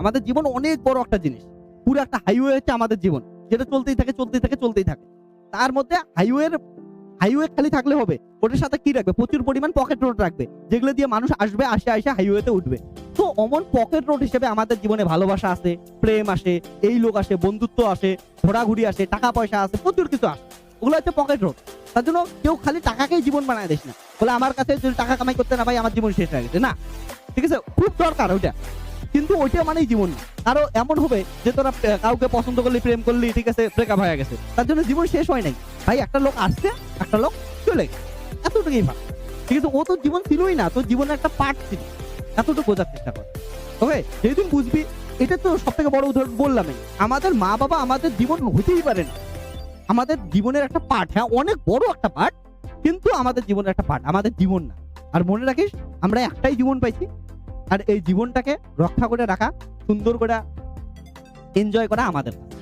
আমাদের জীবন অনেক বড় একটা জিনিস, পুরো একটা হাইওয়ে হচ্ছে আমাদের জীবন, যেটা চলতেই থাকে চলতেই থাকে চলতেই থাকে। তার মধ্যে হাইওয়ে খালি থাকলে হবে, ওটার সাথে কি রাখবে, প্রচুর পরিমাণ পকেট রোড রাখবে, যেগুলো দিয়ে মানুষ আসবে, আসে হাইওয়েতে উঠবে। তো অমন পকেট রোড হিসেবে আমাদের জীবনে ভালোবাসা আসে, প্রেম আসে, এই লোক আসে, বন্ধুত্ব আসে, ঘোরাঘুরি আসে, টাকা পয়সা আসে, প্রচুর কিছু আসে। ওগুলো হচ্ছে পকেট রোড। তার জন্য কেউ খালি টাকাকেই জীবন বানায় দিস না, বলে আমার কাছে যদি টাকা কামাই করতে না পাই আমার জীবন শেষ হয়ে গেছে, না, ঠিক আছে, খুব দরকার ওইটা, কিন্তু ওইটা মানেই জীবন না। আরো এমন হবে যে তোরা কাউকে পছন্দ করলি, প্রেম করলি, ঠিক আছে, ব্রেকআপ হয়ে গেছে, তার জন্য জীবন শেষ হয় নাই ভাই। একটা লোক আসছে, একটা লোক চলে গেছে, এতটুকুই ভাব, ঠিক আছে। ও তো জীবন ছিলই না, তোর জীবনের একটা পার্ট ছিল, এতটুকু বোঝার চেষ্টা কর। ওকে, যেদিন বুঝবি, এটা তো সব থেকে বড় উদাহরণ বললামই, আমাদের মা বাবা আমাদের জীবন হতেই পারে না, আমাদের জীবনের একটা পার্ট, হ্যাঁ অনেক বড় একটা পার্ট, কিন্তু আমাদের জীবনের একটা পার্ট, আমাদের জীবন না। আর মনে রাখিস, আমরা একটাই জীবন পাইছি, আর এই জীবনটাকে রক্ষা করে রাখা, সুন্দর করে এনজয় করা আমাদের কাজ।